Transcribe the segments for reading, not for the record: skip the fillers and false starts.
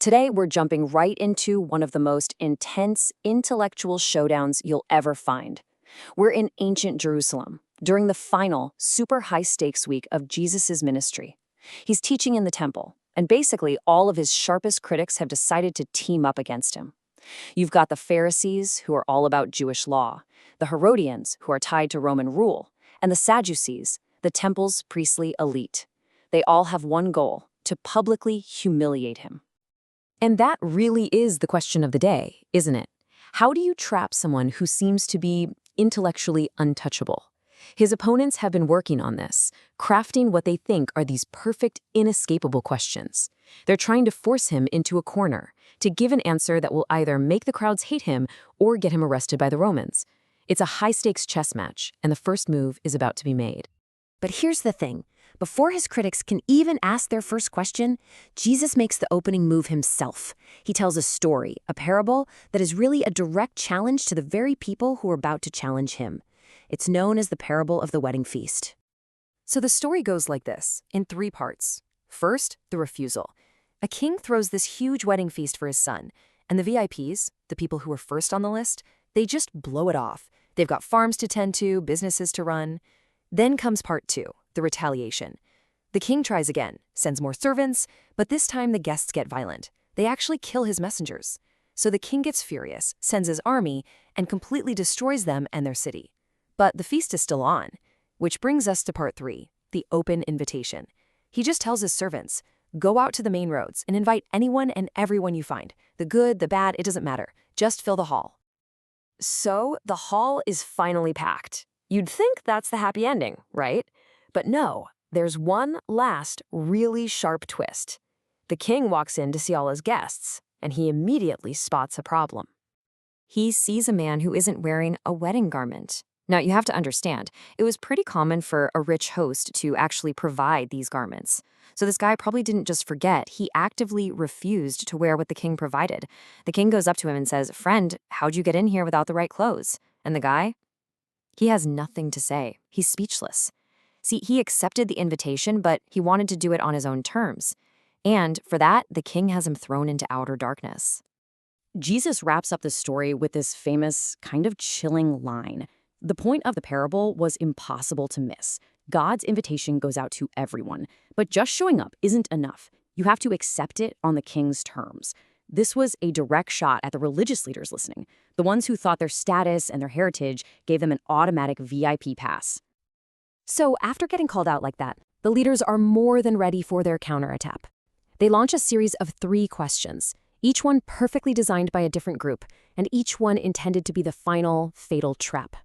Today, we're jumping right into one of the most intense intellectual showdowns you'll ever find. We're in ancient Jerusalem, during the final, super high-stakes week of Jesus' ministry. He's teaching in the temple, and basically all of his sharpest critics have decided to team up against him. You've got the Pharisees, who are all about Jewish law, the Herodians, who are tied to Roman rule, and the Sadducees, the temple's priestly elite. They all have one goal: to publicly humiliate him. And that really is the question of the day, isn't it? How do you trap someone who seems to be intellectually untouchable? His opponents have been working on this, crafting what they think are these perfect, inescapable questions. They're trying to force him into a corner, to give an answer that will either make the crowds hate him or get him arrested by the Romans. It's a high-stakes chess match, and the first move is about to be made. But here's the thing. Before his critics can even ask their first question, Jesus makes the opening move himself. He tells a story, a parable, that is really a direct challenge to the very people who are about to challenge him. It's known as the parable of the wedding feast. So the story goes like this, in 3 parts. First, the refusal. A king throws this huge wedding feast for his son, and the VIPs, the people who were first on the list, they just blow it off. They've got farms to tend to, businesses to run. Then comes part 2, the retaliation. The king tries again, sends more servants, but this time the guests get violent. They actually kill his messengers. So the king gets furious, sends his army, and completely destroys them and their city. But the feast is still on, which brings us to part 3, the open invitation. He just tells his servants, go out to the main roads and invite anyone and everyone you find. The good, the bad, it doesn't matter. Just fill the hall. So the hall is finally packed. You'd think that's the happy ending, right? But no, there's one last really sharp twist. The king walks in to see all his guests, and he immediately spots a problem. He sees a man who isn't wearing a wedding garment. Now, you have to understand, it was pretty common for a rich host to actually provide these garments. So this guy probably didn't just forget, he actively refused to wear what the king provided. The king goes up to him and says, "Friend, how'd you get in here without the right clothes?" And the guy? He has nothing to say. He's speechless. See, he accepted the invitation, but he wanted to do it on his own terms. And for that, the king has him thrown into outer darkness. Jesus wraps up the story with this famous, kind of chilling line. The point of the parable was impossible to miss. God's invitation goes out to everyone, but just showing up isn't enough. You have to accept it on the king's terms. This was a direct shot at the religious leaders listening, the ones who thought their status and their heritage gave them an automatic VIP pass. So after getting called out like that, the leaders are more than ready for their counterattack. They launch a series of 3 questions, each one perfectly designed by a different group, and each one intended to be the final, fatal trap.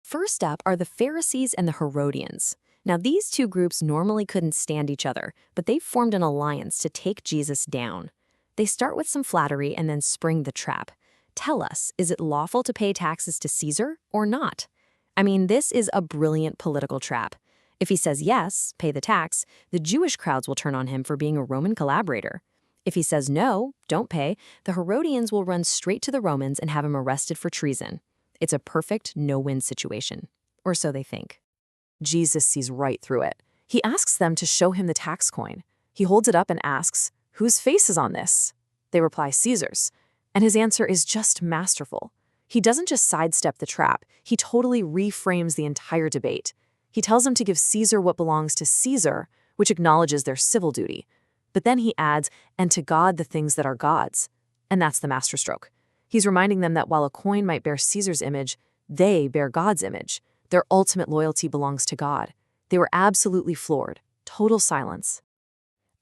First up are the Pharisees and the Herodians. Now, these 2 groups normally couldn't stand each other, but they formed an alliance to take Jesus down. They start with some flattery and then spring the trap. Tell us, is it lawful to pay taxes to Caesar or not? I mean, this is a brilliant political trap. If he says yes, pay the tax, the Jewish crowds will turn on him for being a Roman collaborator. If he says no, don't pay, the Herodians will run straight to the Romans and have him arrested for treason. It's a perfect no-win situation. Or so they think. Jesus sees right through it. He asks them to show him the tax coin. He holds it up and asks, "Whose face is on this?" They reply, "Caesar's." And his answer is just masterful. He doesn't just sidestep the trap, he totally reframes the entire debate. He tells them to give Caesar what belongs to Caesar, which acknowledges their civil duty. But then he adds, "and to God the things that are God's." And that's the masterstroke. He's reminding them that while a coin might bear Caesar's image, they bear God's image. Their ultimate loyalty belongs to God. They were absolutely floored. Total silence.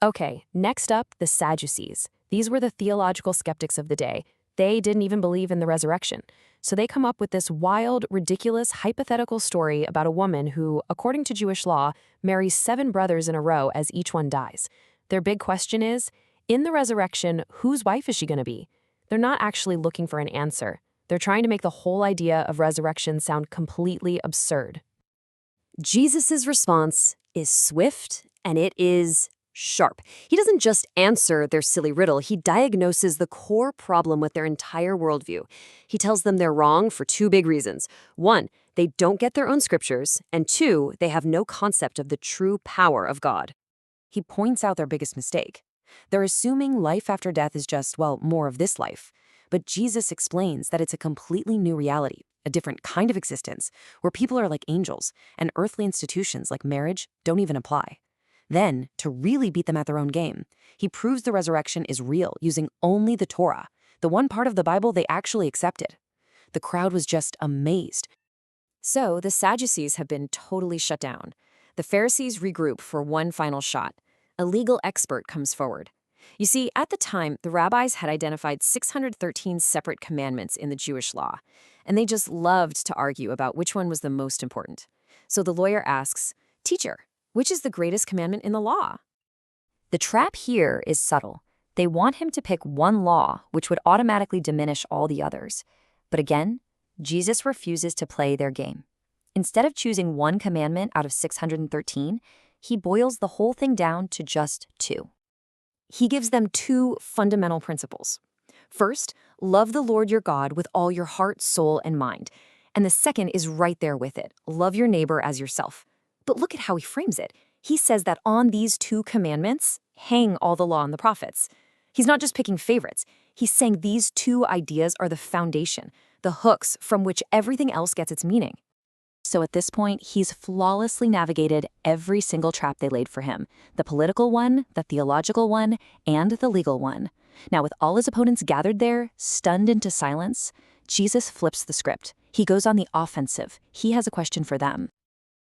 Okay, next up, the Sadducees. These were the theological skeptics of the day. They didn't even believe in the resurrection. So they come up with this wild, ridiculous, hypothetical story about a woman who, according to Jewish law, marries 7 brothers in a row as each one dies. Their big question is, in the resurrection, whose wife is she going to be? They're not actually looking for an answer. They're trying to make the whole idea of resurrection sound completely absurd. Jesus' response is swift, and it is sharp. He doesn't just answer their silly riddle, he diagnoses the core problem with their entire worldview. He tells them they're wrong for 2 big reasons. 1, they don't get their own scriptures, and 2, they have no concept of the true power of God. He points out their biggest mistake. They're assuming life after death is just, well, more of this life. But Jesus explains that it's a completely new reality, a different kind of existence, where people are like angels, and earthly institutions like marriage don't even apply. Then, to really beat them at their own game, he proves the resurrection is real using only the Torah, the one part of the Bible they actually accepted. The crowd was just amazed. So, the Sadducees have been totally shut down. The Pharisees regroup for one final shot. A legal expert comes forward. You see, at the time, the rabbis had identified 613 separate commandments in the Jewish law, and they just loved to argue about which one was the most important. So the lawyer asks, "Teacher, which is the greatest commandment in the law?" The trap here is subtle. They want him to pick one law, which would automatically diminish all the others. But again, Jesus refuses to play their game. Instead of choosing one commandment out of 613, he boils the whole thing down to just two. He gives them two fundamental principles. First, love the Lord your God with all your heart, soul, and mind. And the second is right there with it. Love your neighbor as yourself. But look at how he frames it. He says that on these two commandments hang all the law and the prophets. He's not just picking favorites. He's saying these two ideas are the foundation, the hooks from which everything else gets its meaning. So at this point, he's flawlessly navigated every single trap they laid for him, the political one, the theological one, and the legal one. Now, with all his opponents gathered there, stunned into silence, Jesus flips the script. He goes on the offensive. He has a question for them.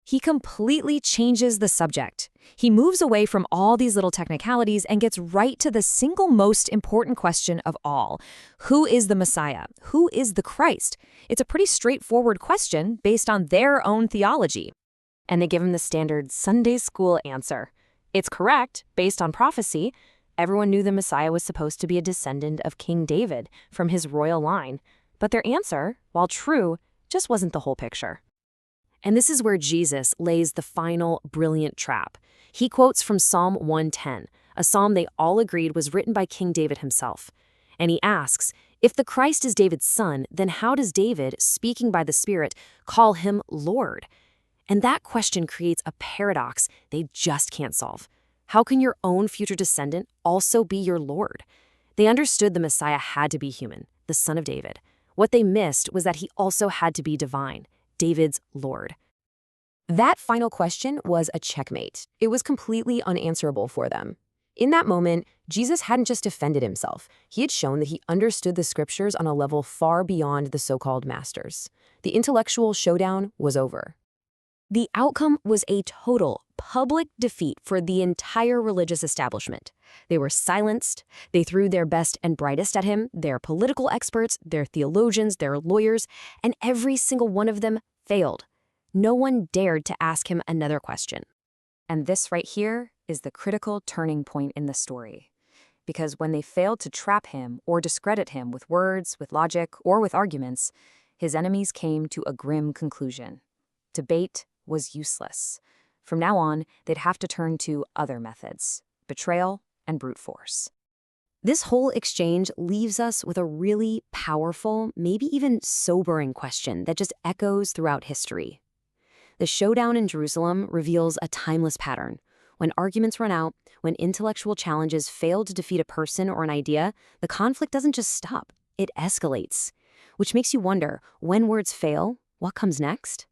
He completely changes the subject. He moves away from all these little technicalities and gets right to the single most important question of all. Who is the Messiah? Who is the Christ? It's a pretty straightforward question based on their own theology. And they give him the standard Sunday school answer. It's correct, based on prophecy. Everyone knew the Messiah was supposed to be a descendant of King David from his royal line. But their answer, while true, just wasn't the whole picture. And this is where Jesus lays the final brilliant trap. He quotes from Psalm 110, a psalm they all agreed was written by King David himself. And he asks, if the Christ is David's son, then how does David, speaking by the Spirit, call him Lord? And that question creates a paradox they just can't solve. How can your own future descendant also be your Lord? They understood the Messiah had to be human, the son of David. What they missed was that he also had to be divine, David's Lord. That final question was a checkmate. It was completely unanswerable for them. In that moment, Jesus hadn't just defended himself. He had shown that he understood the scriptures on a level far beyond the so-called masters. The intellectual showdown was over. The outcome was a total, public defeat for the entire religious establishment. They were silenced. They threw their best and brightest at him, their political experts, their theologians, their lawyers, and every single one of them failed. No one dared to ask him another question. And this right here is the critical turning point in the story. Because when they failed to trap him or discredit him with words, with logic, or with arguments, his enemies came to a grim conclusion. Debate was useless. From now on, they'd have to turn to other methods, betrayal and brute force. This whole exchange leaves us with a really powerful, maybe even sobering question that just echoes throughout history. The showdown in Jerusalem reveals a timeless pattern. When arguments run out, when intellectual challenges fail to defeat a person or an idea, the conflict doesn't just stop, it escalates. Which makes you wonder, when words fail, what comes next?